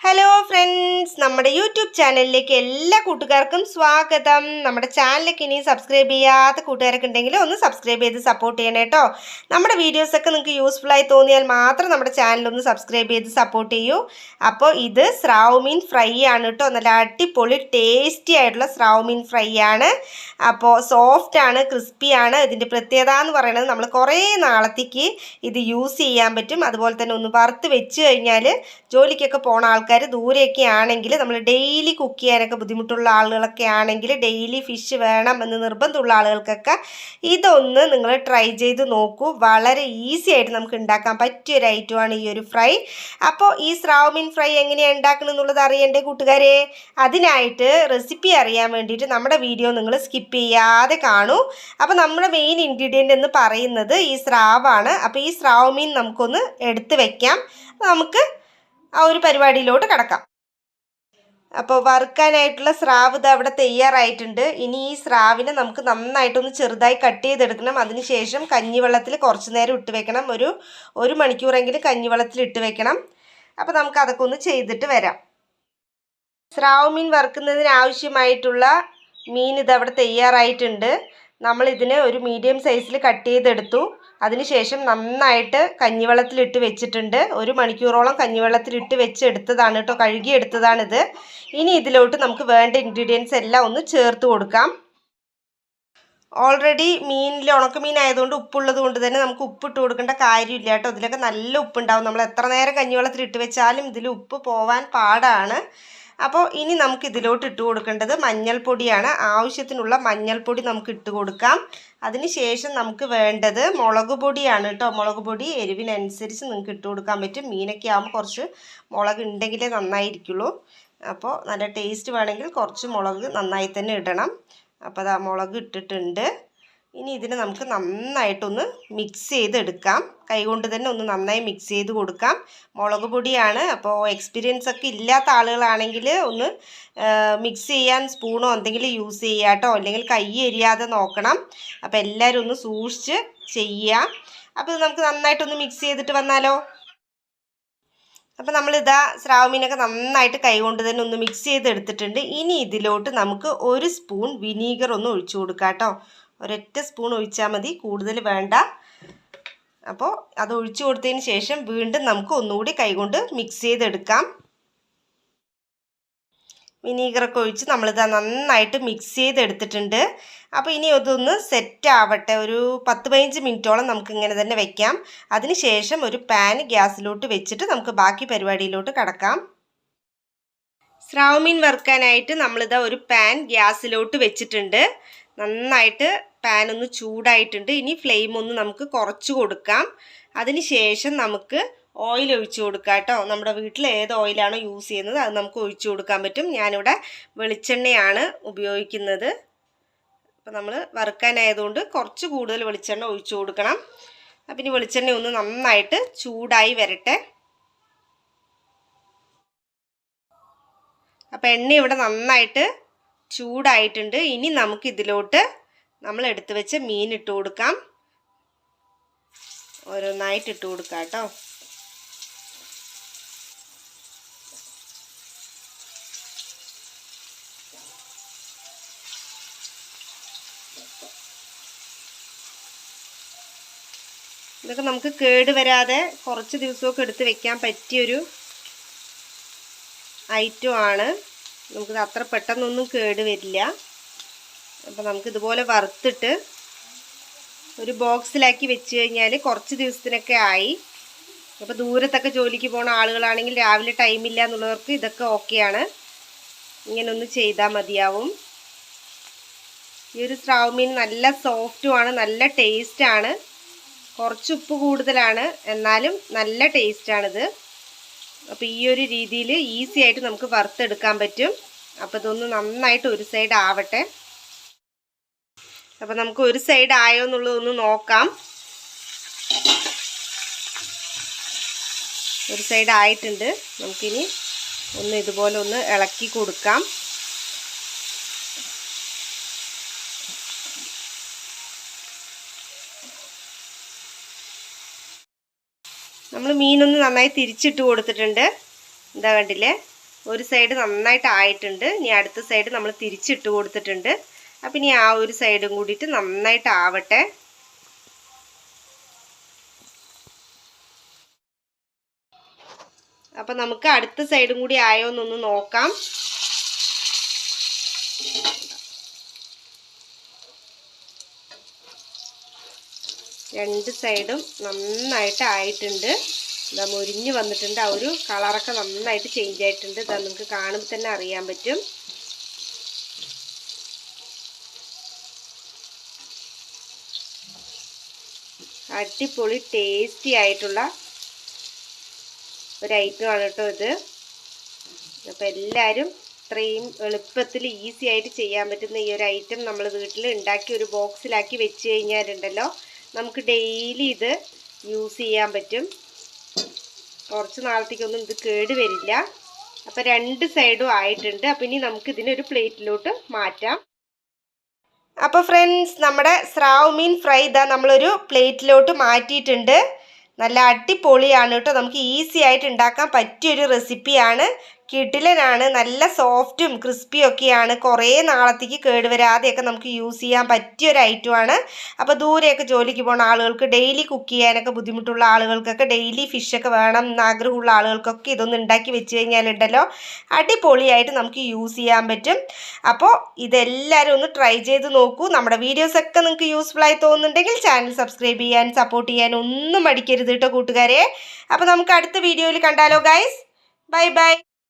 Hello friends, നമ്മുടെ YouTube ചാനലിലേക്ക് എല്ലാ കൂട്ടുകാർക്കും സ്വാഗതം. നമ്മുടെ ചാനലിലേക്ക് ഇനി സബ്സ്ക്രൈബ് ചെയ്യാത്ത കൂട്ടുകാരൊക്കെ ഉണ്ടെങ്കിൽ ഒന്ന് സബ്സ്ക്രൈബ് ചെയ്ത് സപ്പോർട്ട് ചെയ്യണേ കേട്ടോ. നമ്മുടെ വീഡിയോസൊക്കെ നിങ്ങൾക്ക് യൂസ്ഫുള്ളായി തോന്നിയാൽ മാത്രം നമ്മുടെ ചാനലൊന്ന് സബ്സ്ക്രൈബ് ചെയ്ത് സപ്പോർട്ട് ചെയ്യൂ. അപ്പോൾ ഇത് സ്രാവ് മീൻ ഫ്രൈ ആണ് കേട്ടോ. നല്ല അടിപൊളി ടേസ്റ്റി ആയിട്ടുള്ള സ്രാവ് മീൻ ഫ്രൈ ആണ്. അപ്പോൾ സോഫ്റ്റ് ആണ്, ക്രിസ്പിയാണ്. ഇതിൻ്റെ പ്രത്യേകത എന്ന് പറയുന്നത് നമ്മൾ കുറേ നാളത്തേക്ക് ഇത് യൂസ് ചെയ്യാൻ പറ്റും. അതുപോലെ തന്നെ ഒന്ന് വറുത്ത് വെച്ച് കഴിഞ്ഞാൽ ജോലിക്കൊക്കെ പോണ ആൾക്കാർ ദൂരെയൊക്കെ ആണെങ്കിൽ, നമ്മൾ ഡെയിലി കുക്ക് ചെയ്യാനൊക്കെ ബുദ്ധിമുട്ടുള്ള ആളുകളൊക്കെ ആണെങ്കിൽ, ഡെയിലി ഫിഷ് വേണം എന്ന് നിർബന്ധമുള്ള ആളുകൾക്കൊക്കെ ഇതൊന്ന് നിങ്ങൾ ട്രൈ ചെയ്ത് നോക്കൂ. വളരെ ഈസി ആയിട്ട് നമുക്ക് ഉണ്ടാക്കാൻ പറ്റിയ ഒരു ഐറ്റമാണ് ഈ ഒരു ഫ്രൈ. അപ്പോൾ ഈ സ്രാവ് മീൻ ഫ്രൈ എങ്ങനെയാണ് ഉണ്ടാക്കണം എന്നുള്ളത് അറിയണ്ടേ കൂട്ടുകാരെ? അതിനായിട്ട് റെസിപ്പി അറിയാൻ വേണ്ടിയിട്ട് നമ്മുടെ വീഡിയോ നിങ്ങൾ സ്കിപ്പ് ചെയ്യാതെ കാണൂ. അപ്പോൾ നമ്മുടെ മെയിൻ ഇൻഗ്രീഡിയൻ്റ് എന്ന് പറയുന്നത് ഈ സ്രാവാണ്. അപ്പോൾ ഈ സ്രാവ് മീൻ നമുക്കൊന്ന് എടുത്ത് വെക്കാം. നമുക്ക് ആ ഒരു പരിപാടിയിലോട്ട് കടക്കാം. അപ്പോൾ വറുക്കാനായിട്ടുള്ള സ്രാവ് ഇത് അവിടെ തയ്യാറായിട്ടുണ്ട്. ഇനി ഈ സ്രാവിനെ നമുക്ക് നന്നായിട്ടൊന്ന് ചെറുതായി കട്ട് ചെയ്തെടുക്കണം. അതിനുശേഷം കഞ്ഞിവെള്ളത്തിൽ കുറച്ച് നേരം ഇട്ട് വെക്കണം. ഒരു മണിക്കൂറെങ്കിലും കഞ്ഞിവെള്ളത്തിൽ ഇട്ട് വെക്കണം. അപ്പോൾ നമുക്ക് അതൊക്കെ ഒന്ന് ചെയ്തിട്ട് വരാം. സ്രാവ് മീൻ വറുക്കുന്നതിന് ആവശ്യമായിട്ടുള്ള മീൻ ഇതവിടെ തയ്യാറായിട്ടുണ്ട്. നമ്മളിതിനെ ഒരു മീഡിയം സൈസിൽ കട്ട് ചെയ്തെടുത്തു. അതിനുശേഷം നന്നായിട്ട് കഞ്ഞിവെള്ളത്തിലിട്ട് വെച്ചിട്ടുണ്ട്. ഒരു മണിക്കൂറോളം കഞ്ഞിവെള്ളത്തിലിട്ട് വെച്ചെടുത്തതാണ് കേട്ടോ, കഴുകിയെടുത്തതാണിത്. ഇനി ഇതിലോട്ട് നമുക്ക് വേണ്ട ഇൻഗ്രീഡിയൻസ് എല്ലാം ഒന്ന് ചേർത്ത് കൊടുക്കാം. ഓൾറെഡി മീനിൽ ഉണക്കമീൻ ആയതുകൊണ്ട് ഉപ്പുള്ളത് കൊണ്ട് തന്നെ നമുക്ക് ഉപ്പിട്ട് കൊടുക്കേണ്ട കാര്യമില്ല കേട്ടോ. ഇതിലൊക്കെ നല്ല ഉപ്പുണ്ടാവും. നമ്മൾ എത്ര നേരം കഞ്ഞിവെള്ളത്തിലിട്ട് വെച്ചാലും ഇതിൽ ഉപ്പ് പോവാൻ പാടാണ്. അപ്പോൾ ഇനി നമുക്ക് ഇതിലോട്ട് ഇട്ട് കൊടുക്കേണ്ടത് മഞ്ഞൾപ്പൊടിയാണ്. ആവശ്യത്തിനുള്ള മഞ്ഞൾപ്പൊടി നമുക്ക് ഇട്ട് കൊടുക്കാം. അതിനുശേഷം നമുക്ക് വേണ്ടത് മുളക് പൊടിയാണ് കേട്ടോ. മുളക് പൊടി എരിവിനനുസരിച്ച് നിങ്ങൾക്ക് ഇട്ട് കൊടുക്കാൻ പറ്റും. മീനൊക്കെ ആകുമ്പോൾ കുറച്ച് മുളക് ഉണ്ടെങ്കിലേ നന്നായിരിക്കുള്ളൂ. അപ്പോൾ നല്ല ടേസ്റ്റ് വേണമെങ്കിൽ കുറച്ച് മുളക് നന്നായി തന്നെ ഇടണം. അപ്പോൾ അത് മുളക് ഇട്ടിട്ടുണ്ട്. ഇനി ഇതിനെ നമുക്ക് നന്നായിട്ടൊന്ന് മിക്സ് ചെയ്തെടുക്കാം. കൈകൊണ്ട് തന്നെ ഒന്ന് നന്നായി മിക്സ് ചെയ്ത് കൊടുക്കാം. മുളക് പൊടിയാണ്. അപ്പോൾ എക്സ്പീരിയൻസ് ഒക്കെ ഇല്ലാത്ത ആളുകളാണെങ്കിൽ ഒന്ന് മിക്സ് ചെയ്യാൻ സ്പൂണോ എന്തെങ്കിലും യൂസ് ചെയ്യുക കേട്ടോ. അല്ലെങ്കിൽ കൈ എരിയാതെ നോക്കണം. അപ്പോൾ എല്ലാവരും ഒന്ന് സൂക്ഷിച്ച് ചെയ്യുക. അപ്പോൾ നമുക്ക് നന്നായിട്ടൊന്ന് മിക്സ് ചെയ്തിട്ട് വന്നാലോ. അപ്പോൾ നമ്മളിതാ സ്രാവ് മീനൊക്കെ നന്നായിട്ട് കൈകൊണ്ട് തന്നെ ഒന്ന് മിക്സ് ചെയ്തെടുത്തിട്ടുണ്ട്. ഇനി ഇതിലോട്ട് നമുക്ക് 1 സ്പൂൺ വിനീഗർ ഒന്ന് ഒഴിച്ചു കൊടുക്കാം കേട്ടോ. ഒരൊറ്റ സ്പൂൺ ഒഴിച്ചാൽ മതി, കൂടുതൽ വേണ്ട. അപ്പോൾ അത് ഒഴിച്ചു കൊടുത്തതിന് ശേഷം വീണ്ടും നമുക്ക് ഒന്നുകൂടി കൈകൊണ്ട് മിക്സ് ചെയ്തെടുക്കാം. വിനീഗറൊക്കെ ഒഴിച്ച് നമ്മളിത് നന്നായിട്ട് മിക്സ് ചെയ്തെടുത്തിട്ടുണ്ട്. അപ്പോൾ ഇനി അതൊന്ന് സെറ്റ് ആവട്ടെ. ഒരു 10-15 മിനിറ്റോളം നമുക്ക് ഇങ്ങനെ തന്നെ വെക്കാം. അതിനുശേഷം ഒരു പാൻ ഗ്യാസിലോട്ട് വെച്ചിട്ട് നമുക്ക് ബാക്കി പരിപാടിയിലോട്ട് കടക്കാം. സ്രാവ് മീൻ വറുക്കാനായിട്ട് നമ്മളിതാ ഒരു പാൻ ഗ്യാസിലോട്ട് വെച്ചിട്ടുണ്ട്. നന്നായിട്ട് പാൻ ഒന്ന് ചൂടായിട്ടുണ്ട്. ഇനി ഫ്ലെയിം ഒന്ന് നമുക്ക് കുറച്ച് കൊടുക്കാം. അതിനുശേഷം നമുക്ക് ഓയിൽ ഒഴിച്ചു കൊടുക്കാം കേട്ടോ. നമ്മുടെ വീട്ടിൽ ഏത് ഓയിലാണോ യൂസ് ചെയ്യുന്നത് അത് നമുക്ക് ഒഴിച്ചു കൊടുക്കാൻ പറ്റും. ഞാനിവിടെ വെളിച്ചെണ്ണയാണ് ഉപയോഗിക്കുന്നത്. അപ്പോൾ നമ്മൾ വറുക്കാനായതുകൊണ്ട് കുറച്ച് കൂടുതൽ വെളിച്ചെണ്ണ ഒഴിച്ചു കൊടുക്കണം. അപ്പം ഇനി വെളിച്ചെണ്ണ ഒന്ന് നന്നായിട്ട് ചൂടായി വരട്ടെ. അപ്പം എണ്ണ ഇവിടെ നന്നായിട്ട് ചൂടായിട്ടുണ്ട്. ഇനി നമുക്ക് ഇതിലോട്ട് നമ്മൾ എടുത്തു വെച്ച മീൻ ഇട്ട് കൊടുക്കാം. ഓരോന്നായിട്ട് ഇട്ട് കൊടുക്കാം കേട്ടോ. ഇതൊക്കെ നമുക്ക് കേട് വരാതെ കുറച്ച് ദിവസമൊക്കെ എടുത്ത് വെക്കാൻ പറ്റിയൊരു ഐറ്റമാണ്. നമുക്കിത് അത്ര പെട്ടെന്നൊന്നും കേട് വരില്ല. അപ്പോൾ നമുക്കിതുപോലെ വറുത്തിട്ട് ഒരു ബോക്സിലാക്കി വെച്ച് കഴിഞ്ഞാൽ കുറച്ച് ദിവസത്തിനൊക്കെ ആയി. അപ്പോൾ ദൂരത്തൊക്കെ ജോലിക്ക് പോകുന്ന ആളുകളാണെങ്കിൽ രാവിലെ ടൈമില്ല എന്നുള്ളവർക്ക് ഇതൊക്കെ ഓക്കെയാണ്. ഇങ്ങനെ ഒന്ന് ചെയ്താൽ മതിയാവും. ഈ ഒരു സ്രാവ് മീൻ നല്ല സോഫ്റ്റുമാണ്, നല്ല ടേസ്റ്റാണ്. കുറച്ച് ഉപ്പ് കൂടുതലാണ്, എന്നാലും നല്ല ടേസ്റ്റാണിത്. അപ്പോൾ ഈ ഒരു രീതിയിൽ ഈസി ആയിട്ട് നമുക്ക് വറുത്തെടുക്കാൻ പറ്റും. അപ്പോൾ ഇതൊന്ന് നന്നായിട്ട് ഒരു സൈഡ് ആവട്ടെ. അപ്പോൾ നമുക്ക് ഒരു സൈഡ് ആയോ എന്നുള്ളതൊന്ന് നോക്കാം. ഒരു സൈഡ് ആയിട്ടുണ്ട്. നമുക്കിനി ഒന്ന് ഇതുപോലെ ഒന്ന് ഇളക്കി കൊടുക്കാം. നമ്മൾ മീനൊന്ന് നന്നായി തിരിച്ചിട്ട് കൊടുത്തിട്ടുണ്ട്. എന്താ കണ്ടില്ലേ? ഒരു സൈഡ് നന്നായിട്ട് ആയിട്ടുണ്ട്. ഇനി അടുത്ത സൈഡ് നമ്മൾ തിരിച്ചിട്ട് കൊടുത്തിട്ടുണ്ട്. അപ്പം ഇനി ആ ഒരു സൈഡും കൂടിയിട്ട് നന്നായിട്ട് ആവട്ടെ. അപ്പം നമുക്ക് അടുത്ത സൈഡും കൂടി ആയോ എന്നൊന്ന് നോക്കാം. രണ്ട് സൈഡും നന്നായിട്ട് ആയിട്ടുണ്ട്. ഇതാ മുരിഞ്ഞ് വന്നിട്ടുണ്ട്. ആ ഒരു കളറൊക്കെ നന്നായിട്ട് ചേഞ്ച് ആയിട്ടുണ്ട്. ഇതാ നിങ്ങൾക്ക് കാണുമ്പോൾ തന്നെ അറിയാൻ പറ്റും. അടിപൊളി ടേസ്റ്റി ആയിട്ടുള്ള ഒരു ഐറ്റമാണ് കേട്ടോ ഇത്. അപ്പോൾ എല്ലാവരും ഇത്രയും എളുപ്പത്തിൽ ഈസി ആയിട്ട് ചെയ്യാൻ പറ്റുന്ന ഈ ഒരു ഐറ്റം നമ്മൾ വീട്ടിൽ ഉണ്ടാക്കി ഒരു ബോക്സിലാക്കി വെച്ച് കഴിഞ്ഞാലുണ്ടല്ലോ നമുക്ക് ഡെയിലി ഇത് യൂസ് ചെയ്യാൻ പറ്റും. കുറച്ച് നാളത്തേക്കൊന്നും ഇത് കേട് വരില്ല. അപ്പോൾ രണ്ട് സൈഡും ആയിട്ടുണ്ട്. അപ്പോൾ ഇനി നമുക്ക് ഇതിനൊരു പ്ലേറ്റിലോട്ട് മാറ്റാം. അപ്പോൾ ഫ്രണ്ട്സ്, നമ്മുടെ സ്രാവ് മീൻ ഫ്രൈ ഇതാ നമ്മളൊരു പ്ലേറ്റിലോട്ട് മാറ്റിയിട്ടുണ്ട്. നല്ല അടിപൊളിയാണ് കേട്ടോ. നമുക്ക് ഈസി ആയിട്ട് ഉണ്ടാക്കാൻ പറ്റിയൊരു റെസിപ്പിയാണ്. കിടിലനാണ്. നല്ല സോഫ്റ്റും ക്രിസ്പിയും ഒക്കെയാണ്. കുറേ നാളത്തേക്ക് കേടുവരാതെയൊക്കെ നമുക്ക് യൂസ് ചെയ്യാൻ പറ്റിയൊരു ഐറ്റമാണ്. അപ്പോൾ ദൂരെയൊക്കെ ജോലിക്ക് പോകുന്ന ആളുകൾക്ക്, ഡെയിലി കുക്ക് ചെയ്യാനൊക്കെ ബുദ്ധിമുട്ടുള്ള ആളുകൾക്കൊക്കെ, ഡെയിലി ഫിഷൊക്കെ വേണം എന്നാഗ്രഹമുള്ള ആളുകൾക്കൊക്കെ ഇതൊന്ന് ഉണ്ടാക്കി വെച്ച് കഴിഞ്ഞാലുണ്ടല്ലോ അടിപൊളിയായിട്ട് നമുക്ക് യൂസ് ചെയ്യാൻ പറ്റും. അപ്പോൾ ഇതെല്ലാവരും ഒന്ന് ട്രൈ ചെയ്ത് നോക്കൂ. നമ്മുടെ വീഡിയോസൊക്കെ നിങ്ങൾക്ക് യൂസ്ഫുള്ളായി തോന്നുന്നുണ്ടെങ്കിൽ ചാനൽ സബ്സ്ക്രൈബ് ചെയ്യാൻ, സപ്പോർട്ട് ചെയ്യാൻ ഒന്നും മടിക്കരുത് കേട്ടോ കൂട്ടുകാരെ. അപ്പോൾ നമുക്ക് അടുത്ത വീഡിയോയിൽ കണ്ടാലോ ഗൈസ്. Bye bye.